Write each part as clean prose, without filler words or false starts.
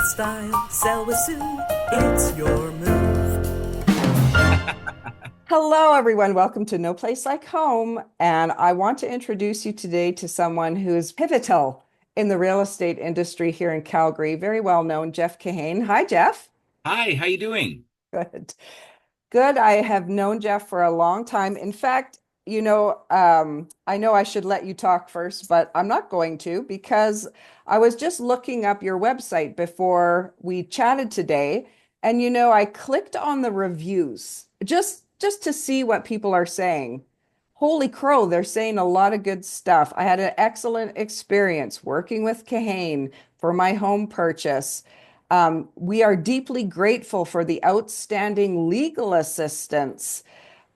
style, sell with Sue. It's your move. Hello, everyone. Welcome to No Place Like Home. And I want to introduce you today to someone who is pivotal in the real estate industry here in Calgary. Very well known, Jeff Kahane. Hi, Jeff. Hi, how you doing? Good. Good. I have known Jeff for a long time. In fact, I know I should let you talk first, but I'm not going to because I was just looking up your website before we chatted today. And I clicked on the reviews just to see what people are saying. Holy crow, they're saying a lot of good stuff. I had an excellent experience working with Kahane for my home purchase. We are deeply grateful for the outstanding legal assistance.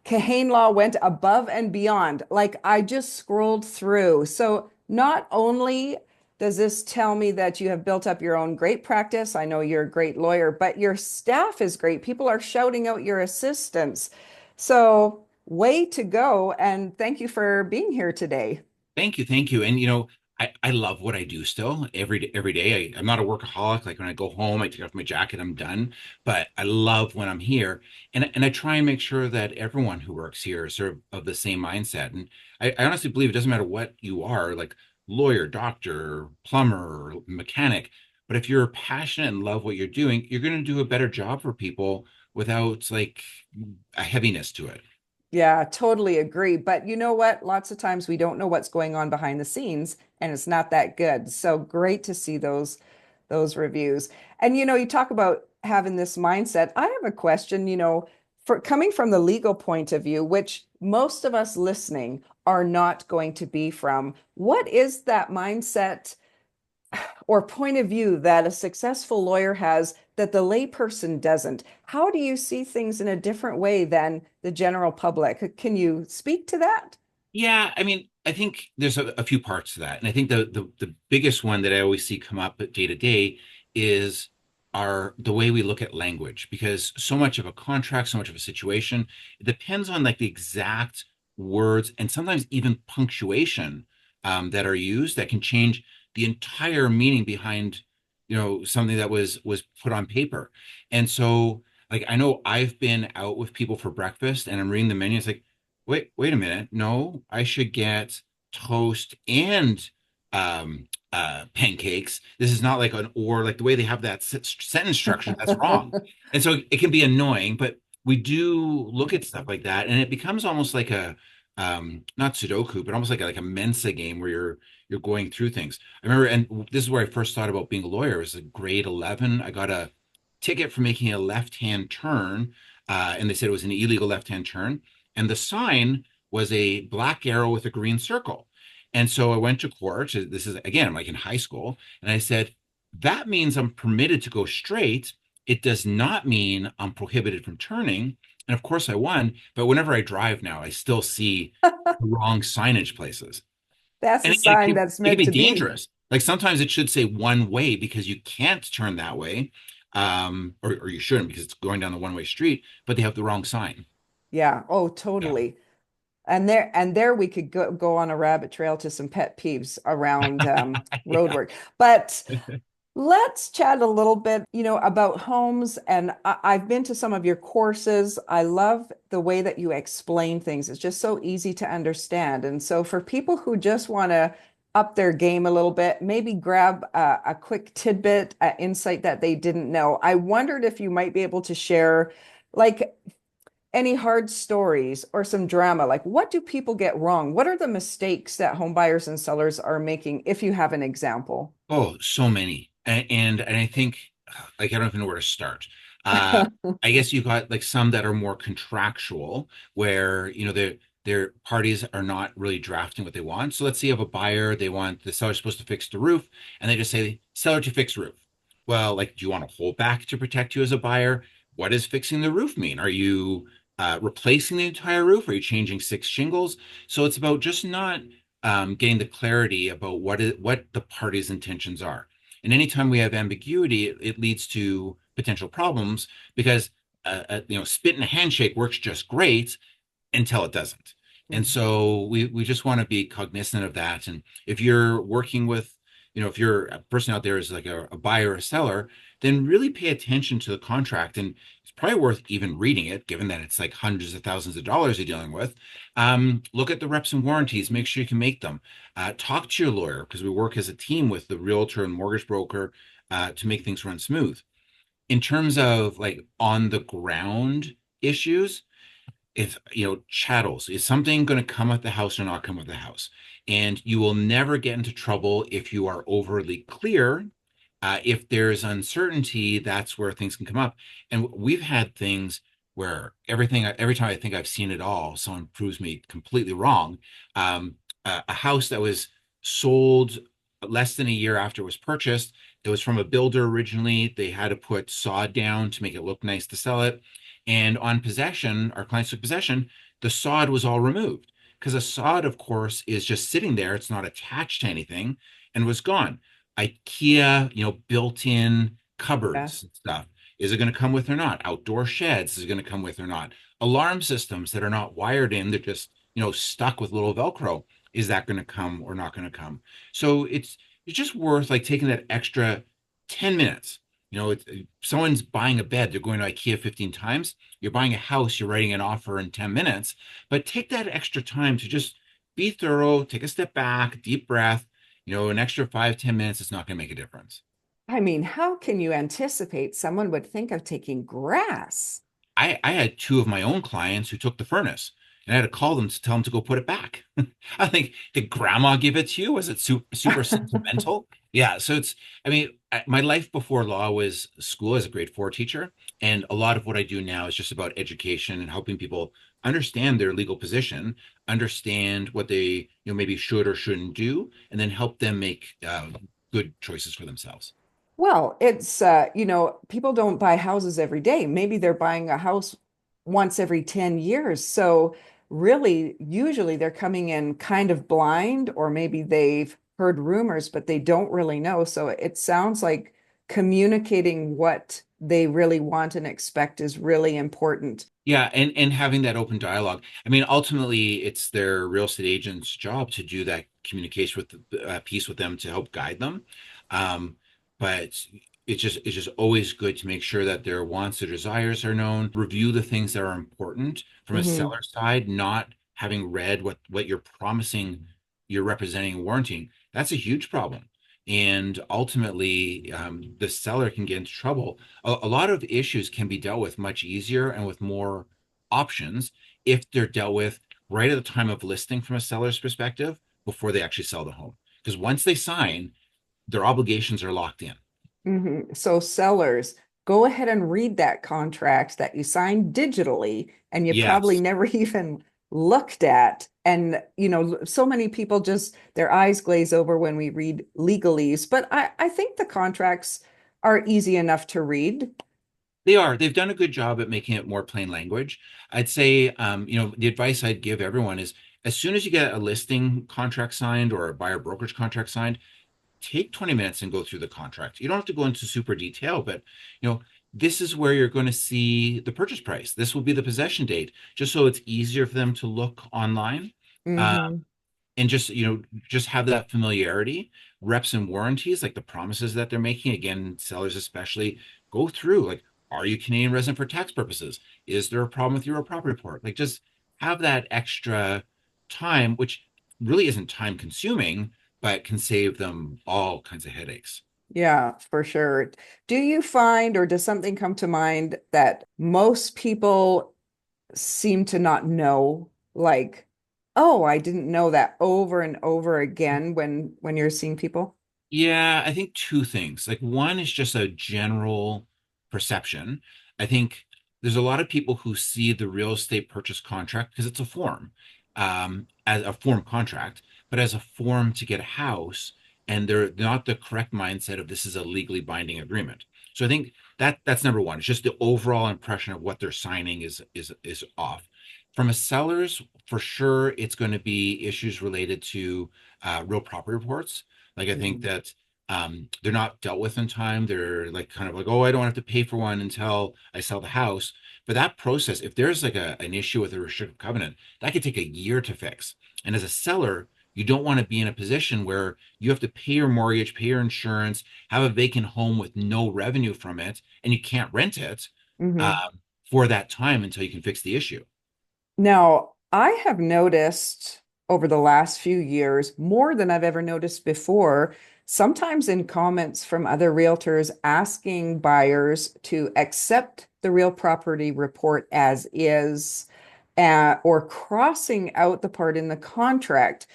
Kahane Law went above and beyond. Like I just scrolled through. So not only does this tell me that you have built up your own great practice, I know you're a great lawyer, but your staff is great. People are shouting out your assistance. So way to go. And thank you for being here today. Thank you, thank you. And I love what I do still every day. I'm not a workaholic. Like when I go home, I take off my jacket, I'm done. But I love when I'm here. And I try and make sure that everyone who works here is sort of the same mindset. And I honestly believe it doesn't matter what you are, like lawyer, doctor, plumber, mechanic. But if you're passionate and love what you're doing, you're going to do a better job for people without like a heaviness to it. Yeah, totally agree. But you know what? Lots of times we don't know what's going on behind the scenes and it's not that good. So great to see those reviews. And you talk about having this mindset. I have a question, for coming from the legal point of view, which most of us listening are not going to be from. What is that mindset or point of view that a successful lawyer has that the layperson doesn't? How do you see things in a different way than the general public? Can you speak to that? Yeah, I mean, I think there's a few parts to that. And I think the biggest one that I always see come up day to day is the way we look at language, because so much of a contract, so much of a situation, it depends on like the exact words and sometimes even punctuation that are used that can change the entire meaning behind, something that was put on paper. And so like I know I've been out with people for breakfast and I'm reading the menu. It's like, wait a minute. No, I should get toast and pancakes. This is not like an or, like the way they have that sentence structure. That's wrong. And so it can be annoying, but we do look at stuff like that, and it becomes almost like a not Sudoku, but almost like a Mensa game where you're going through things. I remember, and this is where I first thought about being a lawyer. It was in grade 11. I got a ticket for making a left-hand turn, and they said it was an illegal left-hand turn, and the sign was a black arrow with a green circle. And so I went to court. This is again like in high school, and I said, that means I'm permitted to go straight. It does not mean I'm prohibited from turning. And of course I won, but whenever I drive now, I still see the wrong signage places. That's And a it sign can, that's it can meant be to be. dangerous. Like sometimes it should say one way because you can't turn that way. Or you shouldn't because it's going down the one-way street, but they have the wrong sign. Yeah. Oh, Yeah. totally. And there we could go on a rabbit trail to some pet peeves around road Yeah. work. But let's chat a little bit, about homes. And I've been to some of your courses. I love the way that you explain things. It's just so easy to understand. And so for people who just want to up their game a little bit, maybe grab a quick tidbit, insight that they didn't know. I wondered if you might be able to share like any hard stories or some drama. Like what do people get wrong? What are the mistakes that home buyers and sellers are making, if you have an example? Oh, so many. And I think like I don't even know where to start. Uh I guess you've got like some that are more contractual where their parties are not really drafting what they want. So let's say you have a buyer, they want the seller's supposed to fix the roof, and they just say, seller to fix roof. Well, like, do you want to hold back to protect you as a buyer? What does fixing the roof mean? Are you replacing the entire roof? Are you changing six shingles? So it's about just not getting the clarity about what the party's intentions are. And anytime we have ambiguity, it leads to potential problems because spit and a handshake works just great until it doesn't. And Mhm. so we just want to be cognizant of that. And if you're working with if you're a person out there is like a buyer or a seller, then really pay attention to the contract. And it's probably worth even reading it, given that it's like hundreds of thousands of dollars you're dealing with. Look at the reps and warranties, make sure you can make them. Talk to your lawyer because we work as a team with the realtor and mortgage broker to make things run smooth. In terms of like on the ground issues, if chattels, is something going to come at the house or not come at the house? And you will never get into trouble if you are overly clear. If there's uncertainty, that's where things can come up. And we've had things where every time I think I've seen it all, someone proves me completely wrong. A house that was sold less than a year after it was purchased, it was from a builder originally. They had to put sod down to make it look nice to sell it. And on possession, our clients took possession, the sod was all removed because a sod, of course, is just sitting there. It's not attached to anything and was gone. IKEA, built-in Yeah. cupboards and stuff. Is it going to come with or not? Outdoor sheds is it going to come with or not? Alarm systems that are not wired in, they're just, stuck with little Velcro. Is that going to come or not going to come? So it's just worth like taking that extra 10 minutes. If someone's buying a bed, they're going to IKEA 15 times. You're buying a house, you're writing an offer in 10 minutes. But take that extra time to just be thorough, take a step back, deep breath. An extra 5, 10 minutes is not going to make a difference. I mean, how can you anticipate someone would think of taking grass? I had two of my own clients who took the furnace, and I had to call them to tell them to go put it back. I think, did grandma give it to you? Was it super sentimental? Yeah. So I mean, my life before law was school as a grade 4 teacher. And a lot of what I do now is just about education and helping people understand their legal position, understand what they, maybe should or shouldn't do, and then help them make good choices for themselves. Well, it's people don't buy houses every day. Maybe they're buying a house once every 10 years. So really, usually they're coming in kind of blind, or maybe they've heard rumors, but they don't really know. So it sounds like communicating what they really want and expect is really important. Yeah, and having that open dialogue. I mean, ultimately, it's their real estate agent's job to do that communication with piece with them to help guide them. Um, but it's just always good to make sure that their wants, their desires are known. Review the things that are important from a Hmm. seller side, not having read what you're promising, you're representing and warranting. That's a huge problem. And ultimately, the seller can get into trouble. A lot of issues can be dealt with much easier and with more options if they're dealt with right at the time of listing from a seller's perspective before they actually sell the home. Because once they sign, their obligations are locked in. So sellers, go ahead and read that contract that you signed digitally and you probably Yes. never even looked at. And, so many people just, their eyes glaze over when we read legalese, but I think the contracts are easy enough to read. They are. They've done a good job at making it more plain language. I'd say, the advice I'd give everyone is as soon as you get a listing contract signed or a buyer brokerage contract signed, take 20 minutes and go through the contract. You don't have to go into super detail, but this is where you're going to see the purchase price. This will be the possession date, just so it's easier for them to look online. Uh, Hmm. and just have that familiarity. Reps and warranties, like the promises that they're making, again, sellers especially, go through like, are you Canadian resident for tax purposes? Is there a problem with your property report? Like, just have that extra time, which really isn't time consuming, but can save them all kinds of headaches. Yeah, for sure. Do you find, or does something come to mind that most people seem to not know? Like, oh, I didn't know that, over and over again when you're seeing people. Yeah, I think two things. Like one is just a general perception. I think there's a lot of people who see the real estate purchase contract because it's a form, as a form contract, but as a form to get a house, and they're not the correct mindset of this is a legally binding agreement. So I think that's number one. It's just the overall impression of what they're signing is off. From a seller's, for sure, it's going to be issues related to real property reports. Like I think Mhm. that they're not dealt with in time. They're like kind of like, oh, I don't have to pay for one until I sell the house. But that process, if there's like an issue with a restrictive covenant, that could take a year to fix. And as a seller, You don't want to be in a position where you have to pay your mortgage, pay your insurance, have a vacant home with no revenue from it, and you can't rent it Hmm. for that time until you can fix the issue. Now, I have noticed over the last few years, more than I've ever noticed before, sometimes in comments from other realtors asking buyers to accept the real property report as is, or crossing out the part in the contract.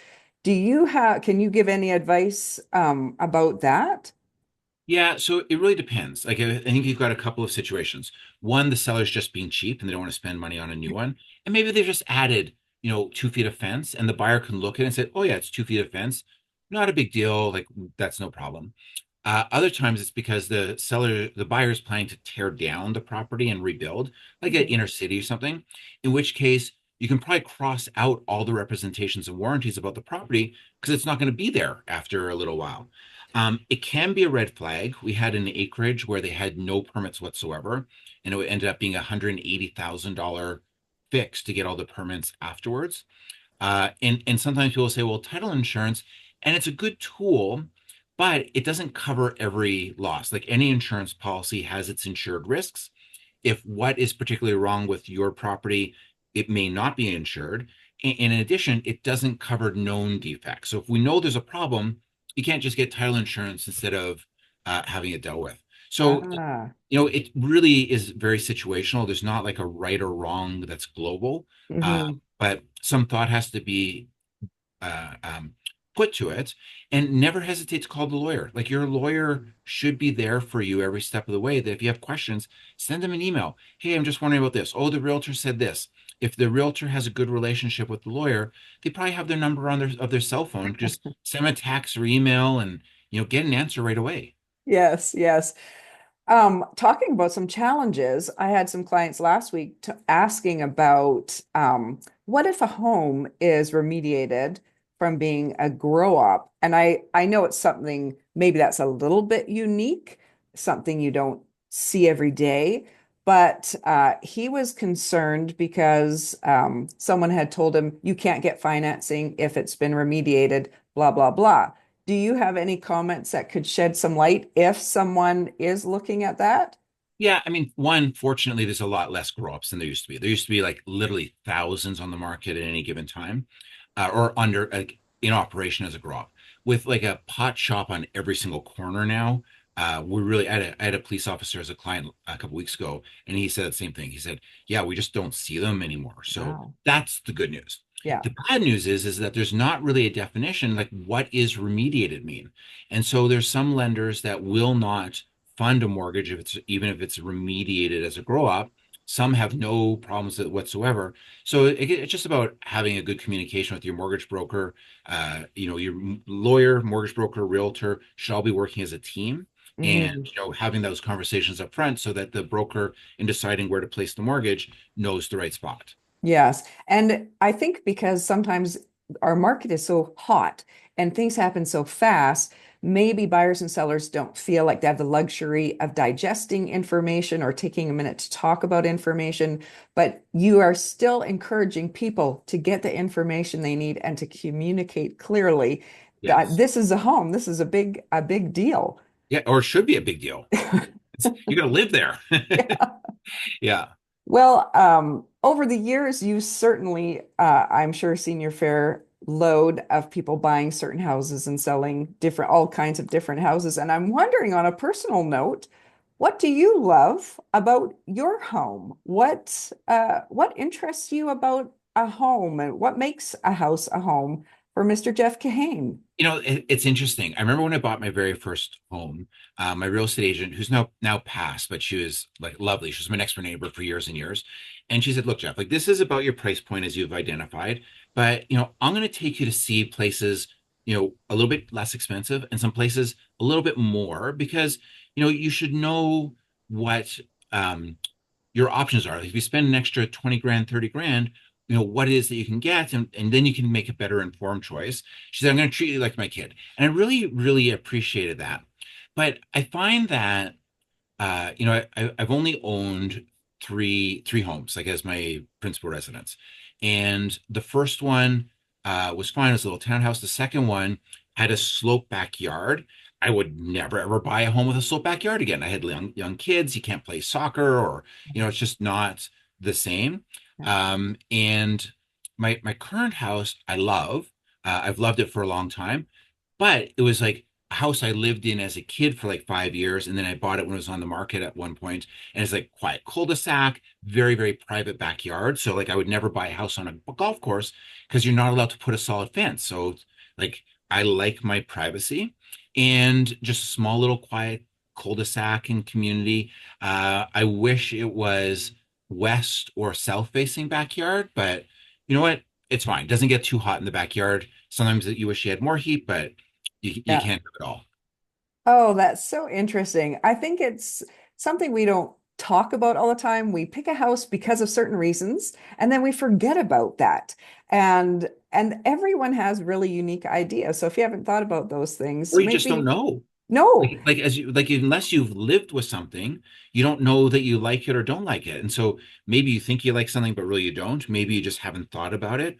Can you give any advice about that? Yeah, so it really depends. Like, I think you've got a couple of situations. One, the seller's just being cheap and they don't want to spend money on a new one. And maybe they've just added, 2 feet of fence, and the buyer can look at it and say, oh, yeah, it's 2 feet of fence. Not a big deal. Like, that's no problem. Other times it's because the buyer is planning to tear down the property and rebuild, like an Mhm. inner city or something, in which case you can probably cross out all the representations and warranties about the property because it's not going to be there after a little while. It can be a red flag. We had an acreage where they had no permits whatsoever, and it ended up being $180,000 fix to get all the permits afterwards. And sometimes people say, well, title insurance, and it's a good tool, but it doesn't cover every loss. Like any insurance policy has its insured risks. If what is particularly wrong with your property, it may not be insured. And in addition, it doesn't cover known defects. So if we know there's a problem, you can't just get title insurance instead of having it dealt with. So, Ah. it really is very situational. There's not like a right or wrong that's global, Hmm. but some thought has to be uh, um, put to it, and never hesitate to call the lawyer. Like your lawyer should be there for you every step of the way. That if you have questions, send them an email. Hey, I'm just wondering about this. Oh, the realtor said this. If the realtor has a good relationship with the lawyer, they probably have their number on their cell phone. Just send them a text or email, and get an answer right away. Yes, yes. Talking about some challenges, I had some clients last week asking about what if a home is remediated from being a grow up? And I know it's something maybe that's a little bit unique, something you don't see every day. But he was concerned because someone had told him you can't get financing if it's been remediated, blah, blah, blah. Do you have any comments that could shed some light if someone is looking at that? Yeah, I mean, one, fortunately, there's a lot less grow-ups than there used to be. There used to be like literally thousands on the market at any given time, or under like in operation as a grow-up. With like a pot shop on every single corner now, I had a police officer as a client a couple weeks ago, and he said the same thing. He said, "Yeah, we just don't see them anymore." So Wow. that's the good news. Yeah. The bad news is that there's not really a definition like what is remediated mean, and so there's some lenders that will not fund a mortgage if it's even if it's remediated as a grow up. Some have no problems with it whatsoever. So it's just about having a good communication with your mortgage broker. Your lawyer, mortgage broker, realtor should all be working as a team, and Hmm. having those conversations up front so that the broker, in deciding where to place the mortgage, knows the right spot. Yes. And I think because sometimes our market is so hot and things happen so fast, maybe buyers and sellers don't feel like they have the luxury of digesting information or taking a minute to talk about information. But you are still encouraging people to get the information they need and to communicate clearly that Yes. this is a home. This is a big deal. Yeah, or it should be a big deal. You got to live there. Yeah. Yeah. Well, over the years, you certainly, I'm sure, seen your fair load of people buying certain houses and selling all kinds of different houses. And I'm wondering, on a personal note, what do you love about your home? What interests you about a home, and what makes a house a home for Mr. Jeff Kahane? It's interesting. I remember when I bought my very first home, my real estate agent, who's now passed, but she was like lovely. She was my next door neighbor for years and years. And she said, look, Jeff, like this is about your price point as you've identified, but I'm going to take you to see places, a little bit less expensive and some places a little bit more because, you should know what your options are. Like if you spend an extra 20 grand, 30 grand, what it is that you can get, and then you can make a better informed choice. She said, I'm going to treat you like my kid. And I really, really appreciated that. But I find that, I've only owned three homes, like as my principal residence. And the first one, was fine. It was a little townhouse. The second one had a slope backyard. I would never ever buy a home with a slope backyard again. I had young kids. You can't play soccer, or it's just not the same. And my current house, I love. I've loved it for a long time, but it was like a house I lived in as a kid for like 5 years, and then I bought it when it was on the market at one point, and it's like quiet cul-de-sac, very, very private backyard. So like I would never buy a house on a golf course because you're not allowed to put a solid fence. So like I like my privacy and just a small little quiet cul-de-sac and community. I wish it was west or south facing backyard, but you know what? It's fine. It doesn't get too hot in the backyard. Sometimes you wish you had more heat, but you Yeah. can't have it all. Oh, that's so interesting. I think it's something we don't talk about all the time. We pick a house because of certain reasons, and then we forget about that. And everyone has really unique ideas. So if you haven't thought about those things, Or you just don't maybe know. no. Like as you like unless you've lived with something, you don't know that you like it or don't like it. And so maybe you think you like something, but really you don't. Maybe you just haven't thought about it.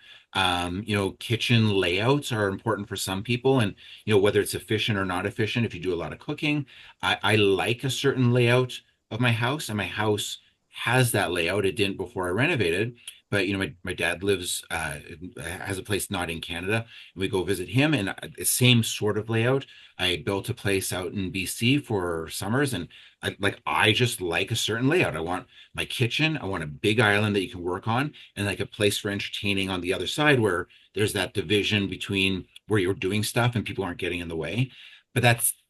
Kitchen layouts are important for some people, and whether it's efficient or not efficient. If you do a lot of cooking, I like a certain layout of my house, and my house has that layout. It didn't before I renovated, but my dad lives has a place not in Canada, and we go visit him, and the same sort of layout. I built a place out in BC for summers, and I just like a certain layout. I want my kitchen, I want a big island that you can work on, and like a place for entertaining on the other side where there's that division between where you're doing stuff and people aren't getting in the way. But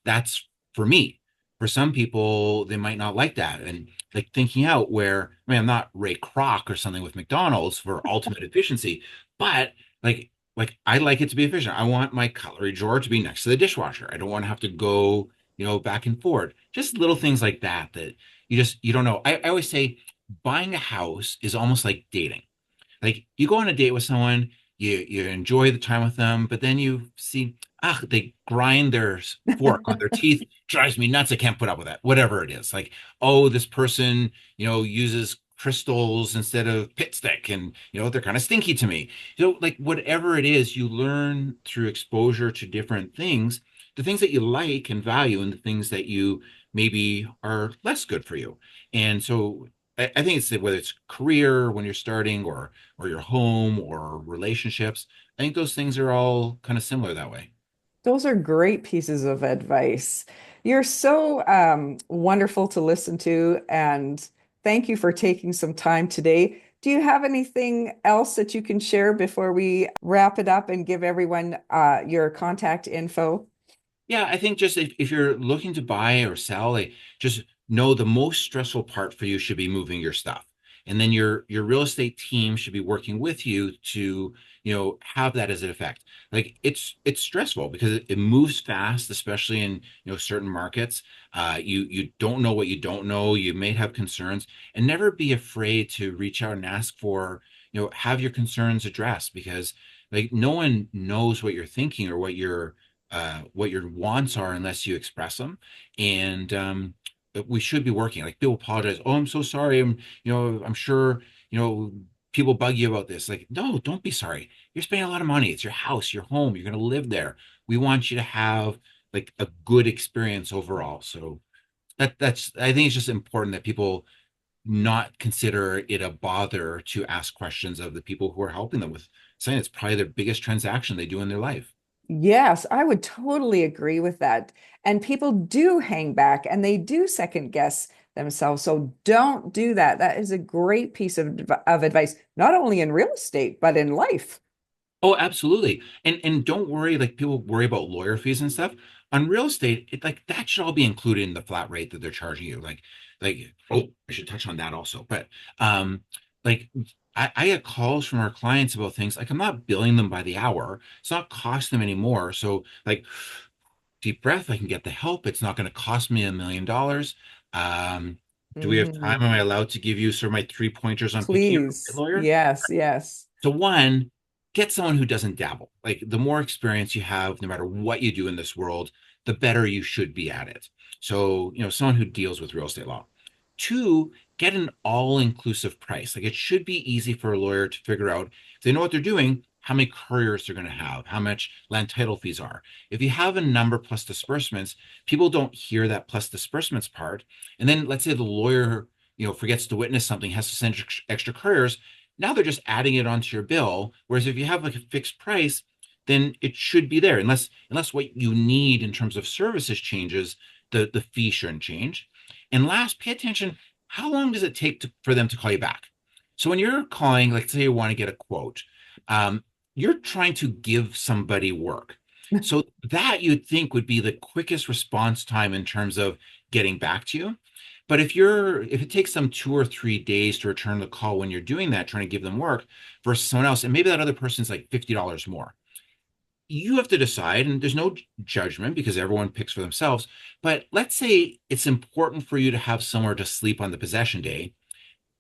that's for me. For some people, they might not like that. And like thinking out where, I mean, I'm not Ray Kroc or something with McDonald's for ultimate efficiency, but like I like it to be efficient. I want my cutlery drawer to be next to the dishwasher. I don't want to have to go, back and forth. Just little things like that that you don't know. I always say buying a house is almost like dating. Like you go on a date with someone, you enjoy the time with them, but then you see, they grind their fork on their teeth, drives me nuts. I can't put up with that. Whatever it is, like, oh, this person, uses crystals instead of pit stick, and they're kind of stinky to me. Like whatever it is, you learn through exposure to different things, the things that you like and value, and the things that you maybe are less good for you. And so I think it's whether it's career when you're starting or your home or relationships. I think those things are all kind of similar that way. Those are great pieces of advice. You're so wonderful to listen to, and thank you for taking some time today. Do you have anything else that you can share before we wrap it up and give everyone your contact info? Yeah, I think just if you're looking to buy or sell, like just know the most stressful part for you should be moving your stuff. And then your real estate team should be working with you to, have that as an effect. Like it's stressful because it moves fast, especially in, certain markets. You don't know what you don't know. You may have concerns, and never be afraid to reach out and ask for, have your concerns addressed, because like no one knows what you're thinking or what your wants are unless you express them. And we should be working. Like people apologize. Oh, I'm so sorry. I'm sure, people bug you about this. Like, no, don't be sorry. You're spending a lot of money. It's your house, your home. You're going to live there. We want you to have like a good experience overall. So I think it's just important that people not consider it a bother to ask questions of the people who are helping them with saying it's probably their biggest transaction they do in their life. Yes, I would totally agree with that. And people do hang back and they do second guess themselves. So don't do that. That is a great piece of advice, not only in real estate, but in life. Oh, absolutely. And don't worry, like people worry about lawyer fees and stuff. On real estate, it like that should all be included in the flat rate that they're charging you. Like oh, I should touch on that also. But like I get calls from our clients about things like I'm not billing them by the hour. It's not costing them anymore. So like deep breath, I can get the help. It's not going to cost me $1 million. Um, do we have time? Mm, Am I allowed to give you sort of my three pointers on picking a please. lawyer? Yes, yes. So one, get someone who doesn't dabble. Like the more experience you have, no matter what you do in this world, the better you should be at it. So, someone who deals with real estate law. Two, get an all-inclusive price. Like it should be easy for a lawyer to figure out if they know what they're doing, how many couriers they're going to have, how much land title fees are. If you have a number plus disbursements, people don't hear that plus disbursements part. And then let's say the lawyer, forgets to witness something, has to send extra couriers. Now they're just adding it onto your bill. Whereas if you have like a fixed price, then it should be there, unless what you need in terms of services changes, the fee shouldn't change. And last, pay attention, how long does it take for them to call you back? So when you're calling, like say you want to get a quote, you're trying to give somebody work. So that you'd think would be the quickest response time in terms of getting back to you. But if it takes them 2 or 3 days to return the call when you're doing that, trying to give them work versus someone else, and maybe that other person's like $50 more, you have to decide, and there's no judgment because everyone picks for themselves. But let's say it's important for you to have somewhere to sleep on the possession day.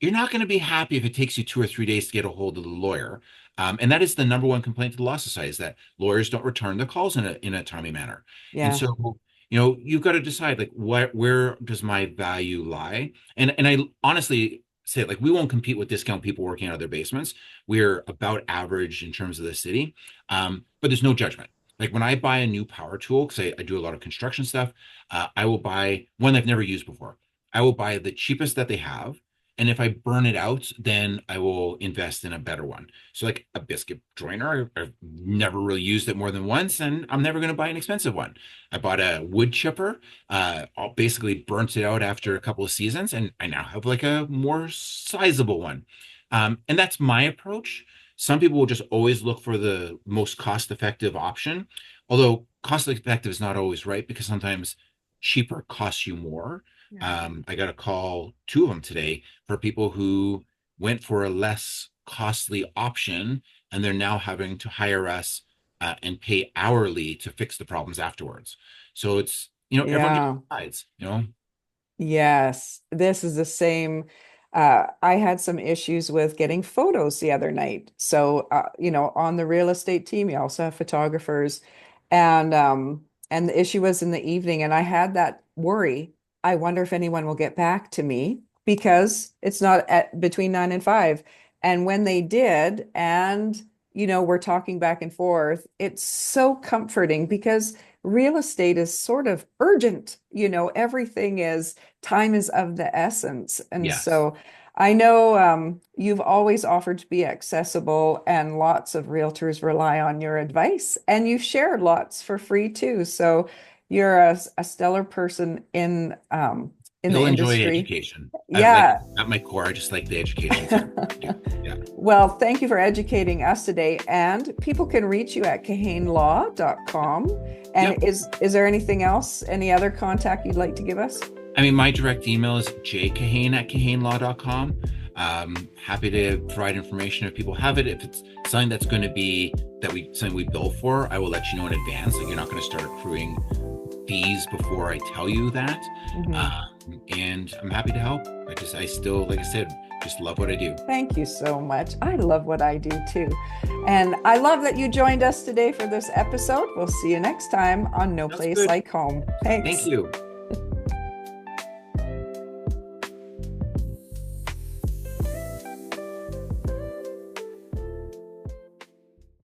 You're not going to be happy if it takes you 2 or 3 days to get a hold of the lawyer. And that is the number one complaint to the Law Society, is that lawyers don't return the calls in a timely manner. And Yeah. so, you've got to decide like where does my value lie? And I honestly say, like, we won't compete with discount people working out of their basements. We're about average in terms of the city. But there's no judgment. Like when I buy a new power tool, because I do a lot of construction stuff, I will buy one I've never used before. I will buy the cheapest that they have. And if I burn it out, then I will invest in a better one. So like a biscuit joiner, I've never really used it more than once, and I'm never going to buy an expensive one. I bought a wood chipper, basically burnt it out after a couple of seasons, and I now have like a more sizable one. And that's my approach. Some people will just always look for the most cost-effective option, although cost-effective is not always right because sometimes cheaper costs you more. I got a call, 2 of them today, for people who went for a less costly option, and they're now having to hire us and pay hourly to fix the problems afterwards. So it's, everyone Yeah. decides. Yes, this is the same. I had some issues with getting photos the other night. So, on the real estate team, you also have photographers, and the issue was in the evening, and I had that worry. I wonder if anyone will get back to me because it's not at between 9 and 5. And when they did, and we're talking back and forth, it's so comforting because real estate is sort of urgent. Everything is time is of the essence. And Yes. so I know you've always offered to be accessible, and lots of realtors rely on your advice, and you share lots for free too. So you're a stellar person in the You'll enjoy industry. education. Like Yeah. at my core, I just like the education side. Yeah. Well, thank you for educating us today. And people can reach you at kahanelaw.com. And Yep. is there anything else, any other contact you'd like to give us? I mean, my direct email is jkahane@kahanelaw.com. Happy to provide information if people have it. If it's something that's going to be something we bill for, I will let you know in advance. Like, you're not going to start accruing fees before I tell you that. And I'm happy to help. I still, like I said, just love what I do. Thank you so much. I love what I do too. And I love that you joined us today for this episode. We'll see you next time on No Sounds Place good. Like Home. Thanks. Thank you.